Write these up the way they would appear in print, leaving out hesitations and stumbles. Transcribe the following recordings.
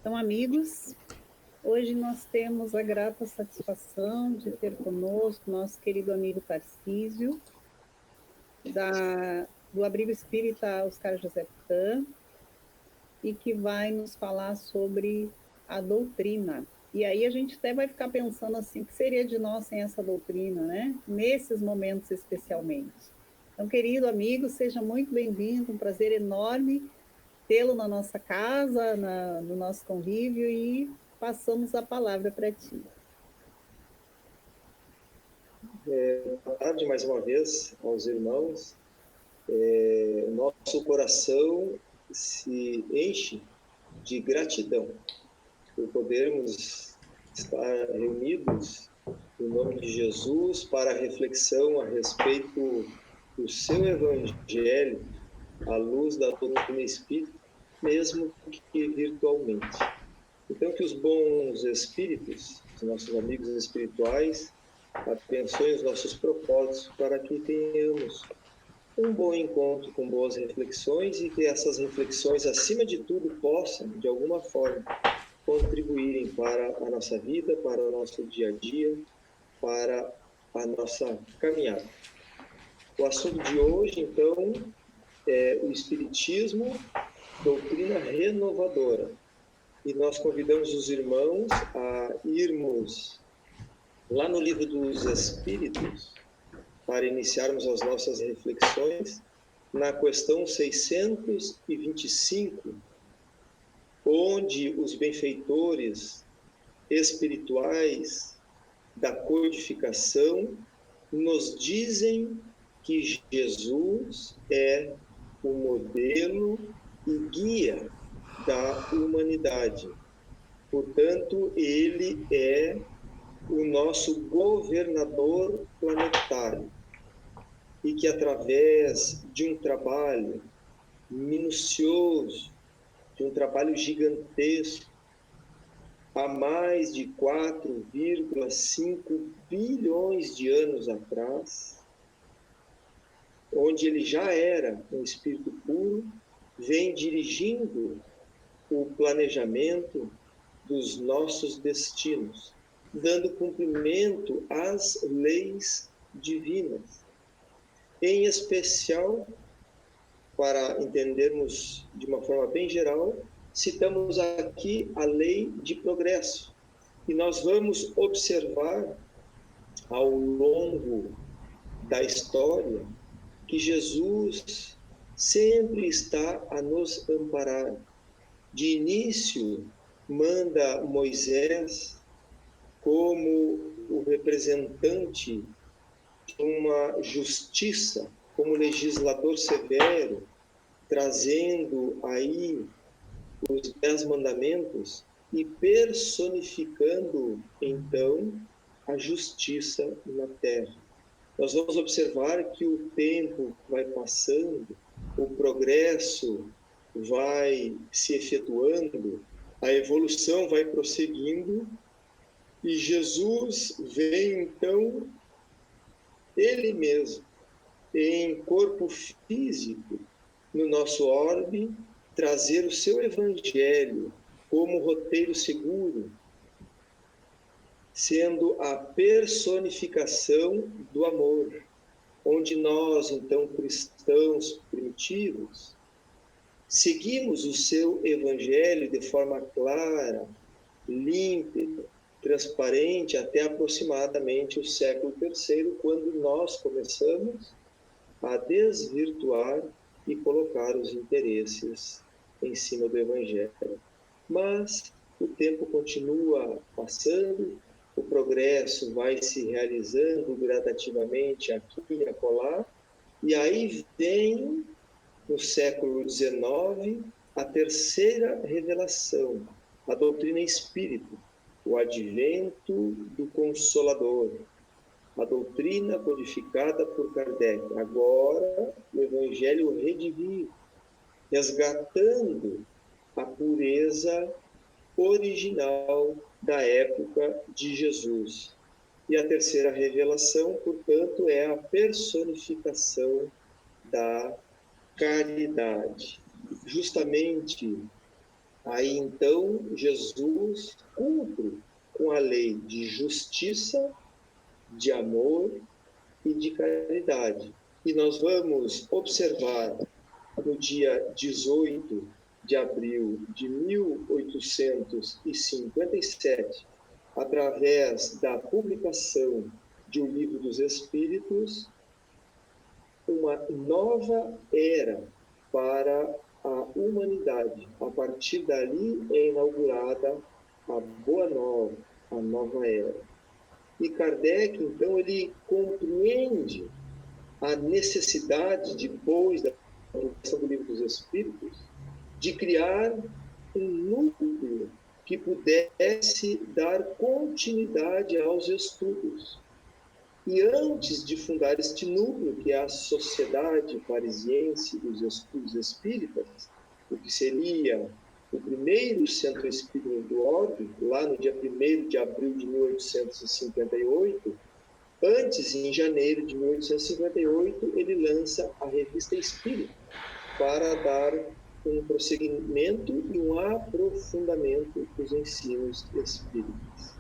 Então, amigos, hoje nós temos a grata satisfação de ter conosco nosso querido amigo Tarcísio, do Abrigo Espírita Oscar José Tan, e que vai nos falar sobre a doutrina. E aí a gente até vai ficar pensando assim, o que seria de nós sem essa doutrina, né? Nesses momentos especialmente. Então, querido amigo, seja muito bem-vindo, um prazer enorme tê-lo na nossa casa, no nosso convívio, e passamos a palavra para ti. Boa tarde mais uma vez aos irmãos. Nosso coração se enche de gratidão por podermos estar reunidos em nome de Jesus para a reflexão a respeito do seu Evangelho, à luz da doutrina espírita, mesmo que virtualmente. Então, que os bons espíritos, os nossos amigos espirituais, abençoem os nossos propósitos para que tenhamos um bom encontro com boas reflexões e que essas reflexões, acima de tudo, possam, de alguma forma, contribuírem para a nossa vida, para o nosso dia a dia, para a nossa caminhada. O assunto de hoje, então, é o Espiritismo, doutrina renovadora. E nós convidamos os irmãos a irmos lá no Livro dos Espíritos, para iniciarmos as nossas reflexões, na questão 625, onde os benfeitores espirituais da codificação nos dizem que Jesus é o modelo e guia da humanidade. Portanto, ele é o nosso governador planetário e que através de um trabalho minucioso, de um trabalho gigantesco, há mais de 4,5 bilhões de anos atrás, onde ele já era um espírito puro, vem dirigindo o planejamento dos nossos destinos, dando cumprimento às leis divinas. Em especial, para entendermos de uma forma bem geral, citamos aqui a lei de progresso. E nós vamos observar ao longo da história que Jesus sempre está a nos amparar. De início, manda Moisés como o representante de uma justiça, como legislador severo, trazendo aí os 10 mandamentos e personificando, então, a justiça na terra. Nós vamos observar que o tempo vai passando, o progresso vai se efetuando, a evolução vai prosseguindo, e Jesus vem, então, ele mesmo, em corpo físico, no nosso orbe, trazer o seu evangelho como roteiro seguro, sendo a personificação do amor, onde nós, então, cristãos primitivos, seguimos o seu evangelho de forma clara, límpida, transparente, até aproximadamente o século III, quando nós começamos a desvirtuar e colocar os interesses em cima do Evangelho. Mas o tempo continua passando, o progresso vai se realizando gradativamente aqui e acolá, e aí vem, no século XIX, a terceira revelação, a doutrina espírita, o advento do Consolador, a doutrina codificada por Kardec. Agora, o Evangelho redivivo, resgatando a pureza original da época de Jesus. E a terceira revelação, portanto, é a personificação da caridade. Justamente Aí então Jesus cumpre com a lei de justiça, de amor e de caridade. E nós vamos observar no dia 18 de abril de 1857, através da publicação de O Livro dos Espíritos, uma nova era para a humanidade. A partir dali é inaugurada a Boa Nova, a nova era. E Kardec, então, ele compreende a necessidade, depois da publicação do Livro dos Espíritos, de criar um núcleo que pudesse dar continuidade aos estudos. E antes de fundar este núcleo, que é a Sociedade Parisiense dos Estudos Espíritas, o que seria o primeiro centro espírita do orbe, lá no dia 1º de abril de 1858, antes, em janeiro de 1858, ele lança a Revista Espírita, para dar um prosseguimento e um aprofundamento dos ensinos espíritas.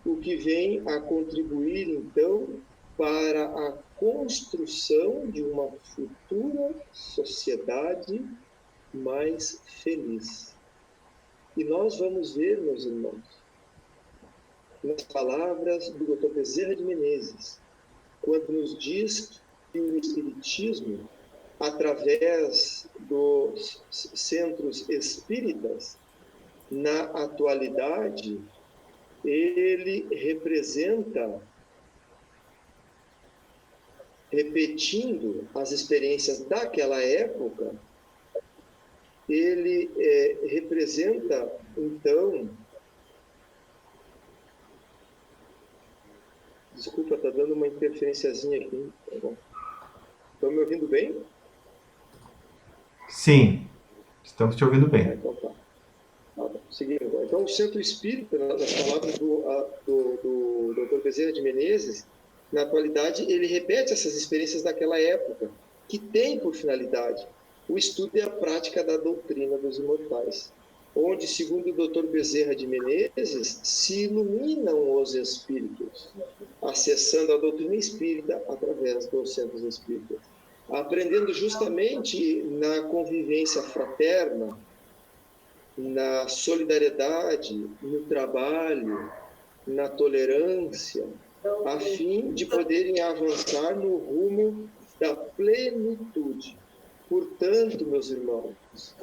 O que vem a contribuir, então, para a construção de uma futura sociedade mais feliz. E nós vamos ver, meus irmãos, nas palavras do Dr. Bezerra de Menezes, quando nos diz que o Espiritismo, através dos centros espíritas, na atualidade, ele representa, repetindo as experiências daquela época, ele representa, então, desculpa, está dando uma interferenciazinha aqui, tá bom? Estão me ouvindo bem? Sim, estamos te ouvindo bem. Então tá. Seguindo. Então, o Centro Espírita, nas palavras do Dr. Bezerra de Menezes, na atualidade, ele repete essas experiências daquela época, que tem por finalidade o estudo e a prática da doutrina dos imortais, onde, segundo o Dr. Bezerra de Menezes, se iluminam os espíritos, acessando a doutrina espírita através dos centros espíritas, aprendendo justamente na convivência fraterna, na solidariedade, no trabalho, na tolerância, a fim de poderem avançar no rumo da plenitude. Portanto, meus irmãos,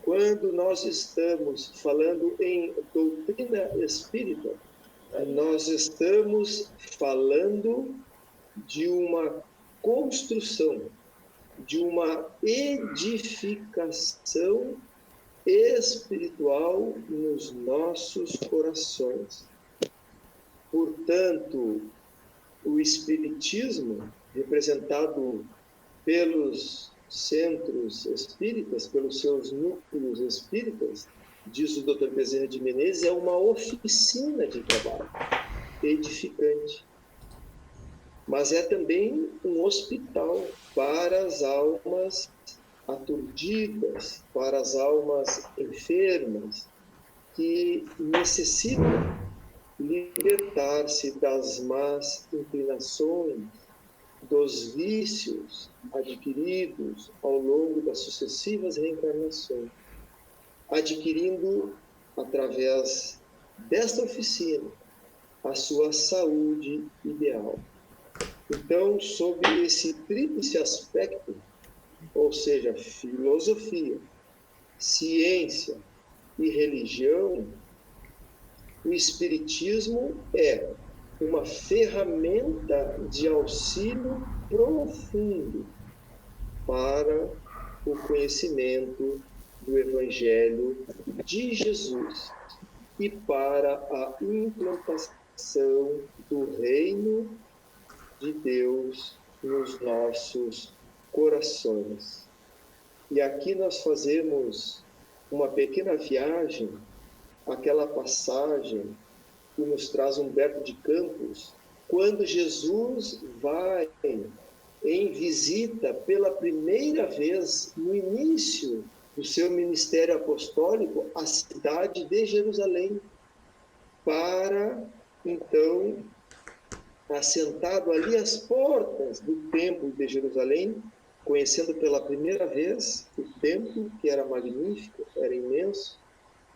quando nós estamos falando em doutrina espírita, nós estamos falando de uma construção, de uma edificação espiritual nos nossos corações. Portanto, o Espiritismo, representado pelos centros espíritas, pelos seus núcleos espíritas, diz o Dr. Bezerra de Menezes, é uma oficina de trabalho edificante. Mas é também um hospital para as almas aturdidas, para as almas enfermas, que necessitam libertar-se das más inclinações, dos vícios adquiridos ao longo das sucessivas reencarnações, adquirindo, através desta oficina, a sua saúde ideal. Então, sob esse tríplice aspecto, ou seja, filosofia, ciência e religião, o Espiritismo é uma ferramenta de auxílio profundo para o conhecimento do Evangelho de Jesus e para a implantação do reino de Deus nos nossos corações. E aqui nós fazemos uma pequena viagem àquela passagem que nos traz Humberto de Campos, quando Jesus vai em visita pela primeira vez no início do seu ministério apostólico a cidade de Jerusalém, para, então, assentado ali às portas do templo de Jerusalém, conhecendo pela primeira vez o templo, que era magnífico, era imenso.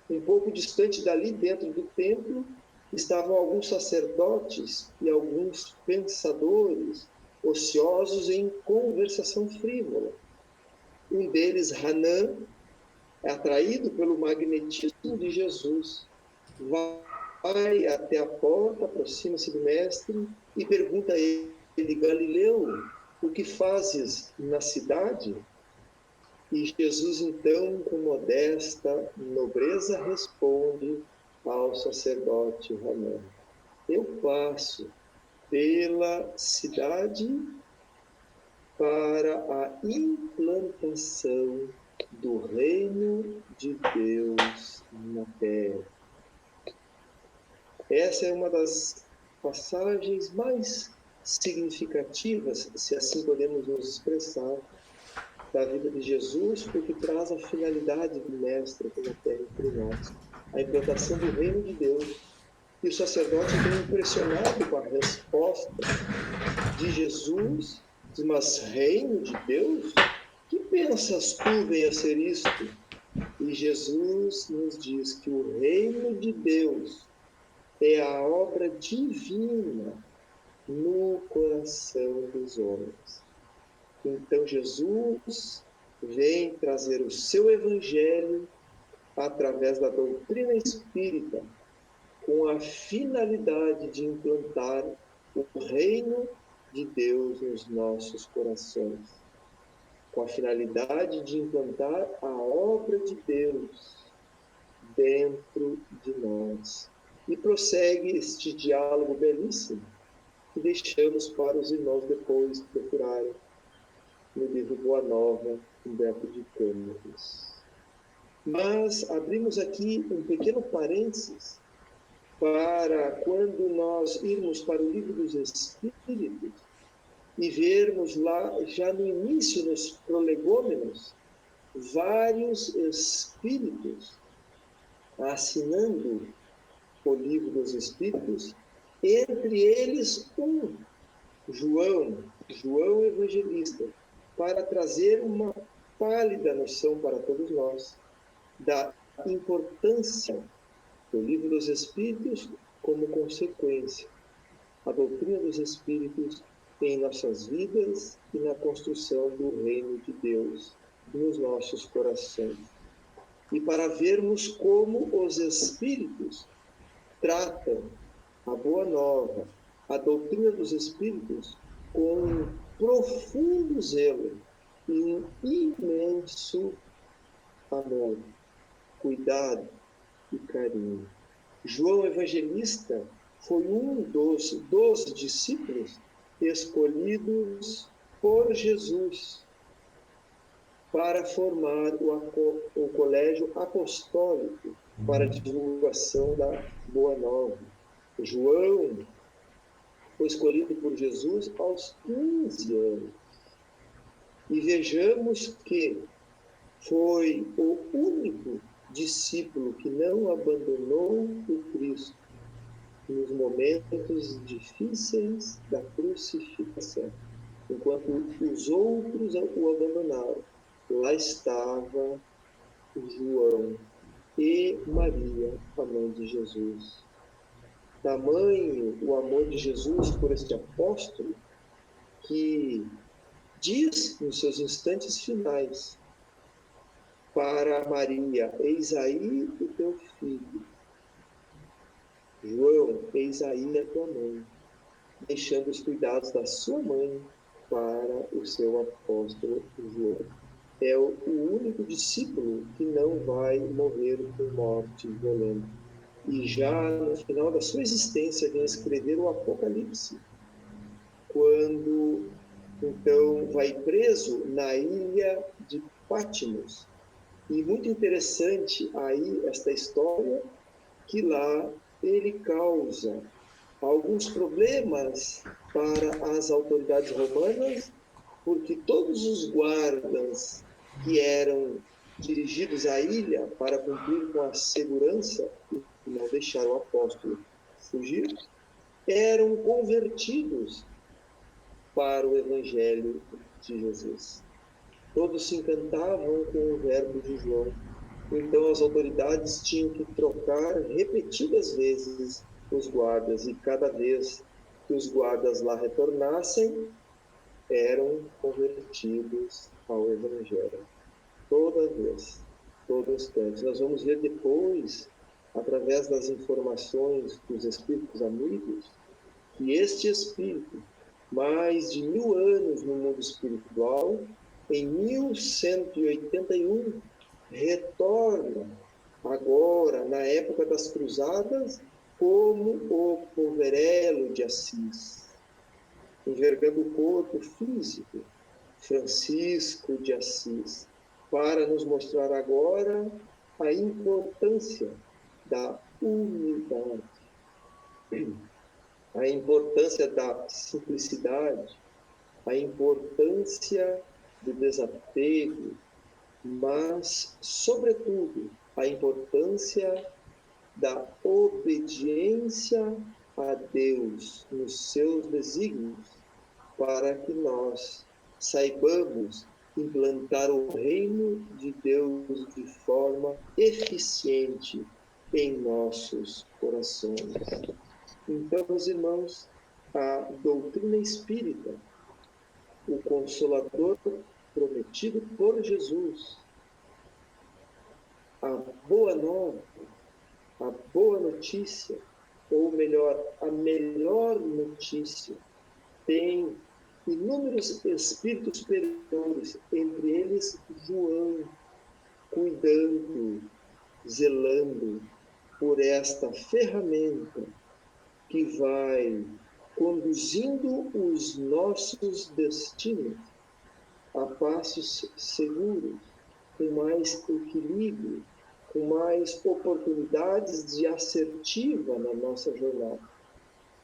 Um pouco distante dali, dentro do templo, estavam alguns sacerdotes e alguns pensadores ociosos em conversação frívola. Um deles, Hanã, atraído pelo magnetismo de Jesus, vai até a porta, aproxima-se do mestre e pergunta a ele: Galileu, o que fazes na cidade? E Jesus, então, com modesta nobreza, responde ao sacerdote Hanã: eu passo pela cidade para a implantação do reino de Deus na terra. Essa é uma das passagens mais significativas, se assim podemos nos expressar, da vida de Jesus, porque traz a finalidade do Mestre aqui na terra entre nós, a implantação do reino de Deus. E o sacerdote ficou impressionado com a resposta de Jesus, diz: mas reino de Deus? Que pensas tu venha ser isto? E Jesus nos diz que o reino de Deus é a obra divina no coração dos homens. Então Jesus vem trazer o seu evangelho através da doutrina espírita, com a finalidade de implantar o reino de Deus nos nossos corações, com a finalidade de implantar a obra de Deus dentro de nós. E prossegue este diálogo belíssimo que deixamos para os irmãos depois procurarem no livro Boa Nova, Humberto de Campos. Mas abrimos aqui um pequeno parênteses para quando nós irmos para o livro dos Espíritos e vermos lá, já no início, nos prolegômenos, vários espíritos assinando o livro dos Espíritos, entre eles João Evangelista, para trazer uma pálida noção para todos nós da importância do livro dos Espíritos como consequência, a doutrina dos Espíritos em nossas vidas e na construção do reino de Deus nos nossos corações. E para vermos como os Espíritos tratam a Boa Nova, a doutrina dos Espíritos, com um profundo zelo e um imenso amor, cuidado e carinho. João Evangelista foi um dos discípulos escolhidos por Jesus para formar o colégio apostólico para a divulgação da Boa Nova. João foi escolhido por Jesus aos 15 anos. E vejamos que foi o único discípulo que não abandonou o Cristo nos momentos difíceis da crucificação. Enquanto os outros o abandonaram, lá estava João e Maria, a mãe de Jesus. Tamanho o amor de Jesus por este apóstolo, que diz nos seus instantes finais para Maria: eis aí o teu filho. João, eis aí a tua mãe, deixando os cuidados da sua mãe para o seu apóstolo João. É o único discípulo que não vai morrer por morte violenta. E já no final da sua existência vem escrever o Apocalipse, quando então vai preso na ilha de Patmos. E muito interessante aí esta história, que lá ele causa alguns problemas para as autoridades romanas, porque todos os guardas que eram dirigidos à ilha para cumprir com a segurança e não deixar o apóstolo fugir, eram convertidos para o Evangelho de Jesus. Todos se encantavam com o verbo de João. Então as autoridades tinham que trocar repetidas vezes os guardas, e cada vez que os guardas lá retornassem, eram convertidos ao Evangelho. Toda vez, todo instante. Nós vamos ver depois, através das informações dos espíritos amigos, que este espírito, mais de 1000 anos no mundo espiritual, em 1181, retorna agora, na época das cruzadas, como o Poverello de Assis, envergando o corpo físico, Francisco de Assis, para nos mostrar agora a importância da humildade, a importância da simplicidade, a importância do desapego, mas, sobretudo, a importância da obediência a Deus nos seus desígnios, para que nós saibamos implantar o reino de Deus de forma eficiente em nossos corações. Então, meus irmãos, a doutrina espírita, o Consolador prometido por Jesus, a boa nova, a boa notícia, ou melhor, a melhor notícia, tem inúmeros espíritos superiores, entre eles João, cuidando, zelando por esta ferramenta que vai conduzindo os nossos destinos a passos seguros, com mais equilíbrio, com mais oportunidades de assertiva na nossa jornada,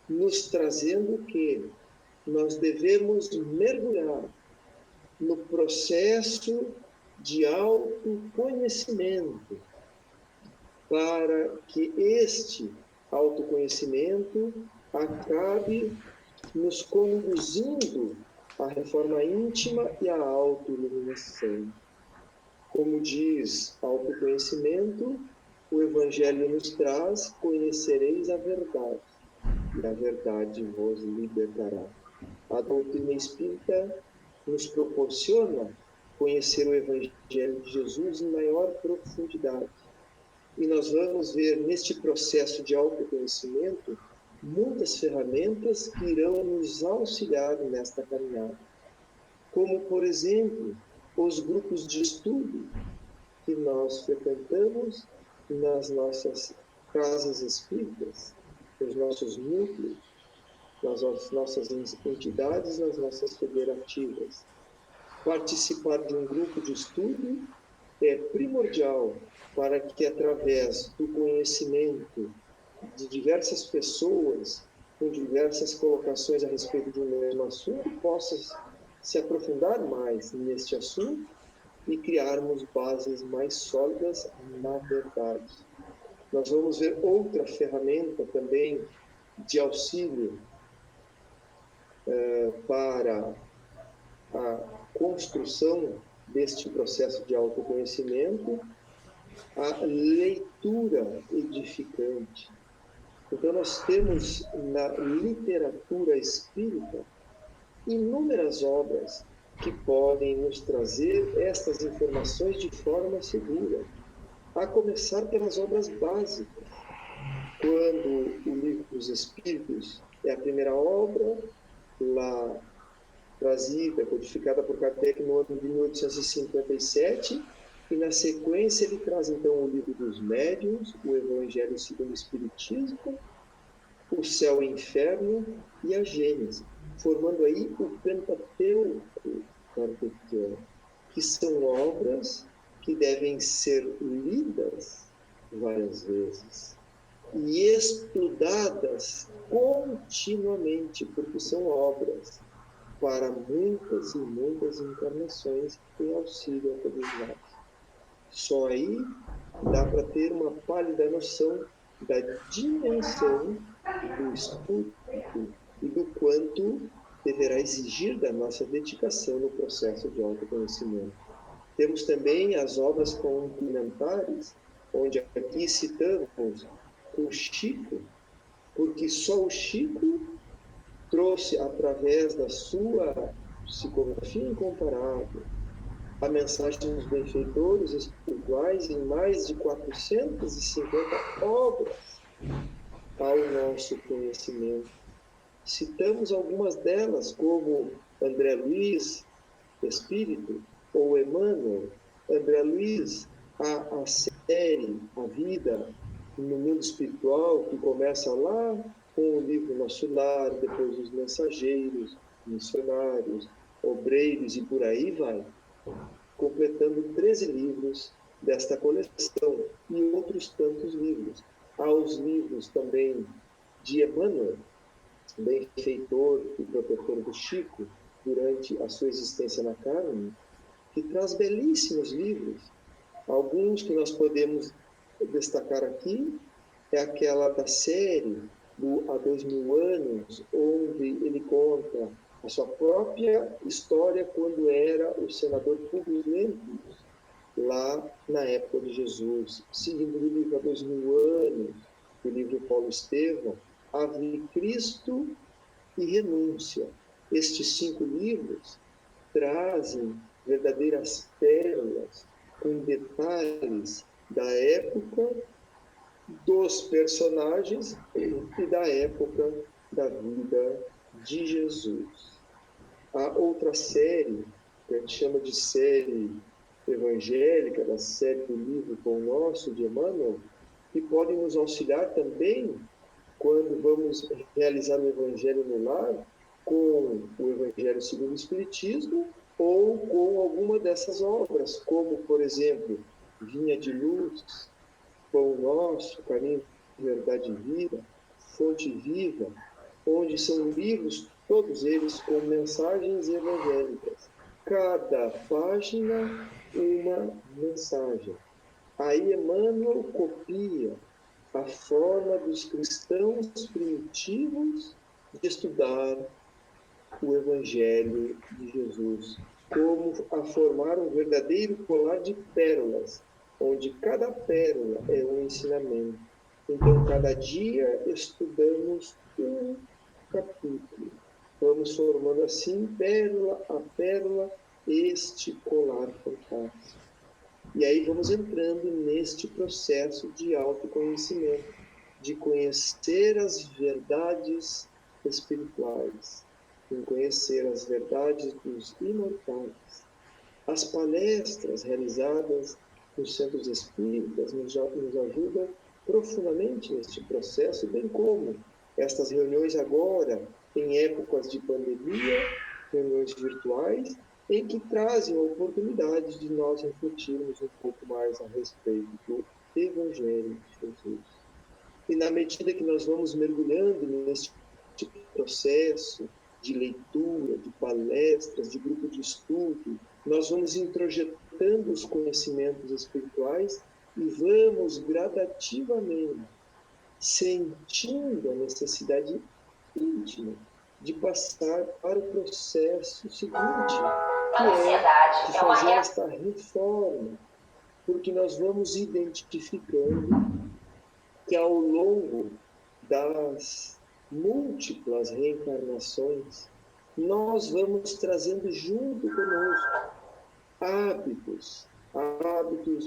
nos trazendo que nós devemos mergulhar no processo de autoconhecimento, para que este autoconhecimento acabe nos conduzindo à reforma íntima e à autoiluminação. Como diz autoconhecimento, o Evangelho nos traz: conhecereis a verdade, e a verdade vos libertará. A doutrina espírita nos proporciona conhecer o Evangelho de Jesus em maior profundidade. E nós vamos ver neste processo de autoconhecimento muitas ferramentas que irão nos auxiliar nesta caminhada. Como, por exemplo, os grupos de estudo que nós frequentamos nas nossas casas espíritas, nos nossos núcleos, nas nossas entidades, nas nossas federativas. Participar de um grupo de estudo é primordial para que, através do conhecimento de diversas pessoas, com diversas colocações a respeito de um mesmo assunto, possa se aprofundar mais neste assunto e criarmos bases mais sólidas na verdade. Nós vamos ver outra ferramenta também de auxílio para a construção deste processo de autoconhecimento, a leitura edificante. Então, nós temos na literatura espírita inúmeras obras que podem nos trazer estas informações de forma segura, a começar pelas obras básicas. Quando o Livro dos Espíritos é a primeira obra, lá trazida, codificada por Kardec no ano de 1857, e na sequência ele traz então o Livro dos Médiuns, o Evangelho segundo o Espiritismo, o Céu e o Inferno e a Gênese, formando aí o Pentateuco kardeciano, que são obras que devem ser lidas várias vezes e estudadas continuamente, porque são obras para muitas e muitas encarnações em auxílio a todos nós. Só aí dá para ter uma pálida noção da dimensão do estudo e do quanto deverá exigir da nossa dedicação no processo de autoconhecimento. Temos também as obras complementares, onde aqui citamos o Chico, porque só o Chico trouxe, através da sua psicografia incomparável, a mensagem dos benfeitores espirituais em mais de 450 obras ao nosso conhecimento. Citamos algumas delas, como André Luiz, Espírito, ou Emmanuel. André Luiz, a série A Vida no Mundo Espiritual, que começa lá com o livro Nosso Lar, depois os Mensageiros, Missionários, Obreiros e por aí vai, completando 13 livros desta coleção e outros tantos livros. Há os livros também de Emmanuel, benfeitor e protetor do Chico, durante a sua existência na carne, que traz belíssimos livros. Alguns que nós podemos destacar aqui é aquela da série do Há 2000 anos, onde ele conta a sua própria história quando era o senador Publio Lentulus, lá na época de Jesus. Seguindo o livro Há 2000 anos, o livro Paulo Estevão, Ave Cristo e Renúncia. Estes 5 livros trazem verdadeiras pérolas com detalhes da época, dos personagens e da época da vida de Jesus. Há outra série, que a gente chama de série evangélica, da série do livro Pão Nosso, de Emmanuel, que podem nos auxiliar também quando vamos realizar o Evangelho no lar, com o Evangelho segundo o Espiritismo, ou com alguma dessas obras, como, por exemplo, Vinha de Luz, Pão Nosso, Caminho, Verdade e Vida, Fonte Viva, onde são livros, todos eles com mensagens evangélicas. Cada página, uma mensagem. Aí Emmanuel copia a forma dos cristãos primitivos de estudar o Evangelho de Jesus, como a formar um verdadeiro colar de pérolas, onde cada pérola é um ensinamento. Então, cada dia estudamos um capítulo. Vamos formando assim, pérola a pérola, este colar fantástico. E aí vamos entrando neste processo de autoconhecimento, de conhecer as verdades espirituais, de conhecer as verdades dos imortais. As palestras realizadas nos centros espíritas nos ajudam profundamente neste processo, bem como estas reuniões agora, em épocas de pandemia, reuniões virtuais, em que trazem a oportunidade de nós refletirmos um pouco mais a respeito do Evangelho de Jesus. E na medida que nós vamos mergulhando neste processo de leitura, de palestras, de grupo de estudo, nós vamos introjetando os conhecimentos espirituais e vamos gradativamente sentindo a necessidade íntima de passar para o processo seguinte, que é de fazer esta reforma, porque nós vamos identificando que ao longo das múltiplas reencarnações, nós vamos trazendo junto conosco hábitos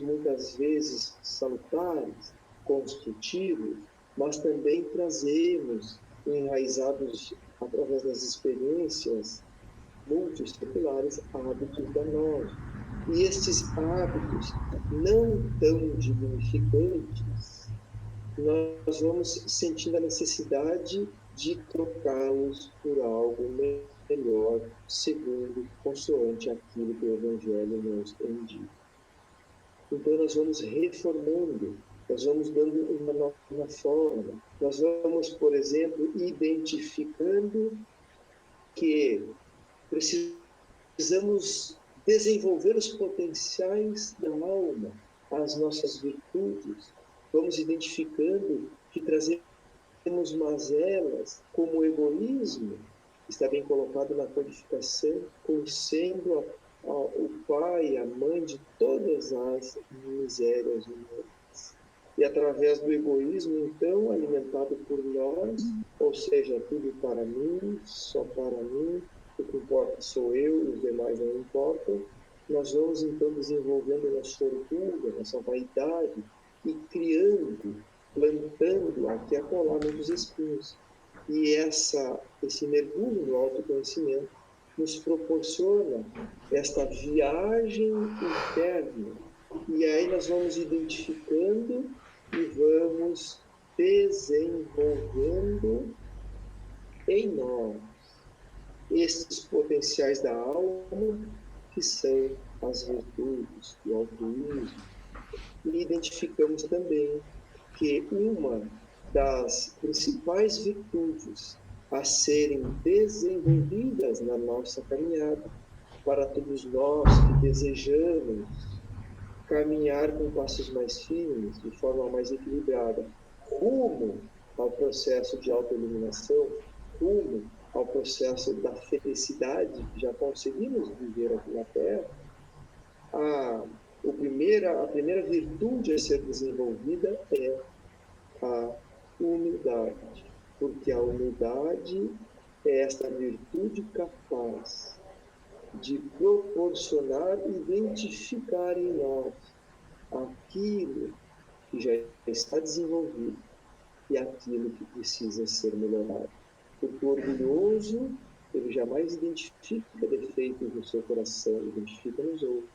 muitas vezes salutares, construtivos, mas também trazemos, enraizados através das experiências multiseculares, hábitos danosos. E estes hábitos não tão dignificantes, nós vamos sentindo a necessidade de trocá-los por algo melhor, segundo, consoante aquilo que o Evangelho nos indica. Então, nós vamos reformando, nós vamos dando uma nova forma, nós vamos, por exemplo, identificando que precisamos desenvolver os potenciais da alma, as nossas virtudes, vamos identificando que trazemos mazelas, como o egoísmo, está bem colocado na codificação, como sendo o pai, a mãe de todas as misérias humanas. E através do egoísmo, então, alimentado por nós, ou seja, tudo para mim, só para mim, o que importa sou eu, os demais não importam, nós vamos então desenvolvendo nosso orgulho, nossa vaidade e criando, plantando aqui e acolá muitos espinhos. E esse mergulho no autoconhecimento nos proporciona esta viagem interna. E aí nós vamos identificando e vamos desenvolvendo em nós esses potenciais da alma, que são as virtudes, o altruísmo. E identificamos também que uma das principais virtudes a serem desenvolvidas na nossa caminhada, para todos nós que desejamos caminhar com passos mais firmes, de forma mais equilibrada, rumo ao processo de autoiluminação, rumo ao processo da felicidade que já conseguimos viver aqui na Terra, a primeira virtude a ser desenvolvida é a humildade, porque a humildade é esta virtude capaz de proporcionar e identificar em nós aquilo que já está desenvolvido e aquilo que precisa ser melhorado. Porque o orgulhoso, ele jamais identifica defeitos no seu coração, identifica nos outros.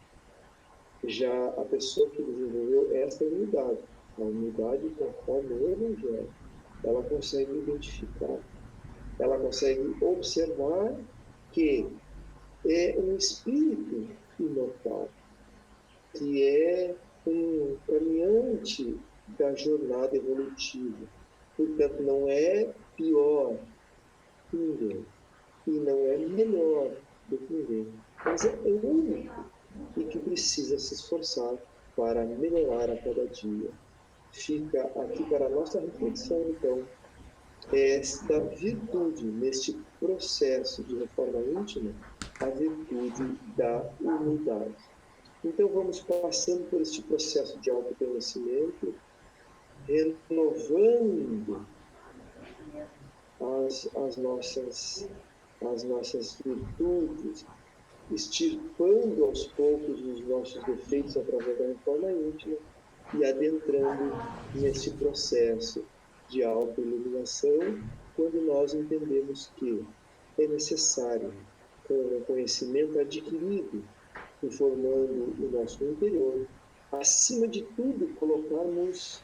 Já a pessoa que desenvolveu essa humildade, a humildade conforme o Evangelho, ela consegue identificar, ela consegue observar que é um espírito imortal, que é um caminhante da jornada evolutiva. Portanto, não é pior que ninguém e não é melhor do que ninguém, mas é único e que precisa se esforçar para melhorar a cada dia. Fica aqui para a nossa reflexão, então, esta virtude, neste processo de reforma íntima, a virtude da humildade. Então, vamos passando por este processo de autoconhecimento, renovando as nossas virtudes, extirpando aos poucos os nossos defeitos através da reforma íntima e adentrando nesse processo de autoiluminação, quando nós entendemos que é necessário, com o conhecimento adquirido, informando o nosso interior, acima de tudo, colocarmos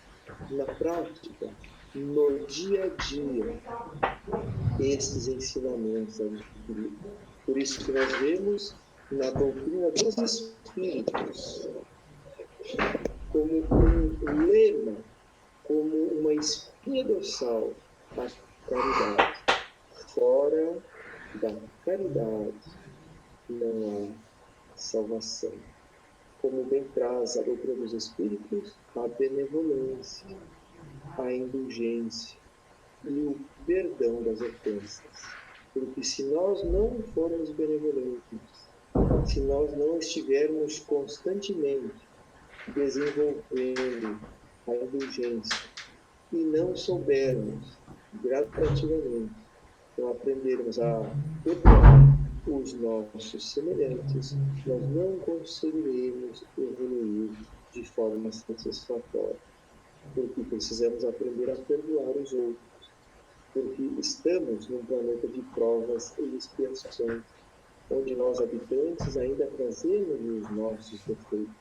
na prática, no dia a dia, esses ensinamentos adquiridos. Por isso que nós vemos na doutrina dos Espíritos como um lema, como uma espinha dorsal, a caridade. Fora da caridade não há salvação. Como bem traz a doutrina dos Espíritos, a benevolência, a indulgência e o perdão das ofensas. Porque se nós não formos benevolentes, se nós não estivermos constantemente desenvolvendo a indulgência e não soubermos gradativamente, então aprendermos a perdoar os nossos semelhantes, nós não conseguiremos evoluir de forma satisfatória, porque precisamos aprender a perdoar os outros, porque estamos num planeta de provas e expiações, onde nós habitantes ainda trazemos os nossos defeitos.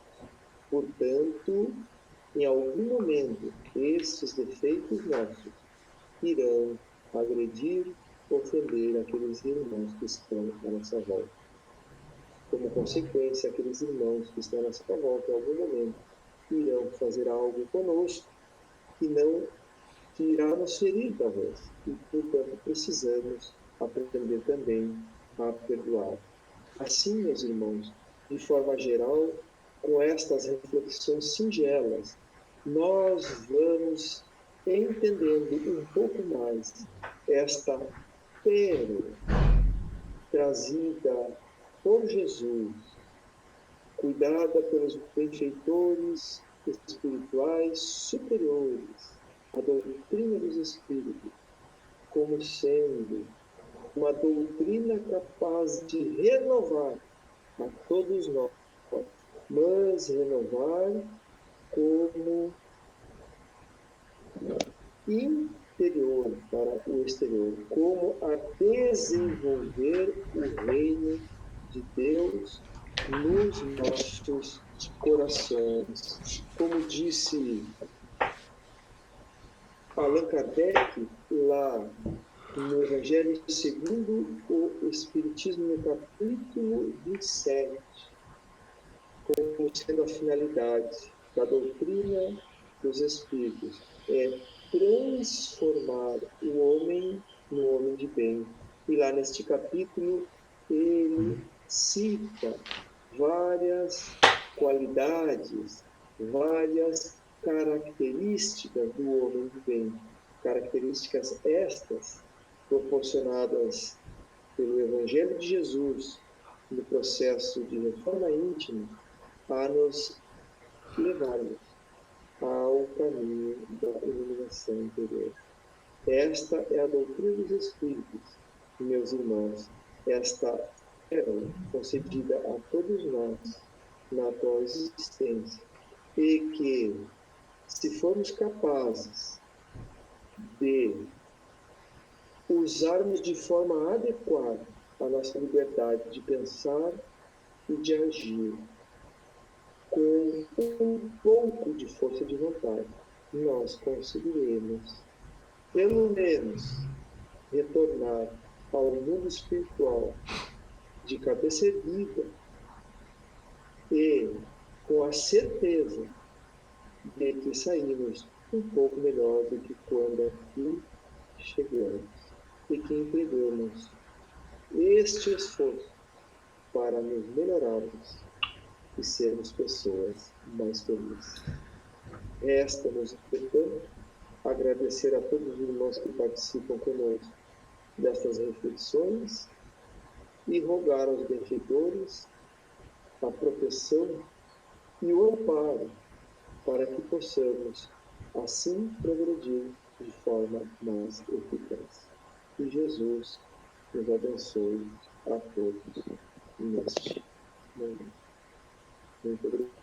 Portanto, em algum momento, esses defeitos nossos irão agredir, ofender aqueles irmãos que estão à nossa volta. Como consequência, aqueles irmãos que estão à nossa volta, em algum momento, irão fazer algo conosco que irá nos ferir, talvez. E, portanto, precisamos aprender também a perdoar. Assim, meus irmãos, de forma geral, com estas reflexões singelas, nós vamos entendendo um pouco mais esta pérola trazida por Jesus, cuidada pelos benfeitores espirituais superiores, a doutrina dos Espíritos, como sendo uma doutrina capaz de renovar a todos nós, mas renovar como interior para o exterior, como a desenvolver o reino de Deus nos nossos corações. Como disse Allan Kardec, lá no Evangelho segundo o Espiritismo, no capítulo 27, como sendo a finalidade da doutrina dos Espíritos, é transformar o homem no homem de bem. E lá neste capítulo, ele cita várias qualidades, várias características do homem de bem. Características estas proporcionadas pelo Evangelho de Jesus no processo de reforma íntima a nos levarmos ao caminho da iluminação interior. Esta é a doutrina dos Espíritos, meus irmãos. Esta é concedida a todos nós na atual existência. E que, se formos capazes de usarmos de forma adequada a nossa liberdade de pensar e de agir, com um pouco de força de vontade, nós conseguiremos, pelo menos, retornar ao mundo espiritual de cabeça erguida e com a certeza de que saímos um pouco melhor do que quando aqui chegamos e que empregamos este esforço para nos melhorarmos e sermos pessoas mais felizes. Resta-nos, portanto, agradecer a todos os irmãos que participam conosco destas reflexões e rogar aos benfeitores a proteção e o amparo para que possamos assim progredir de forma mais eficaz. Que Jesus nos abençoe a todos neste momento. Muito obrigado.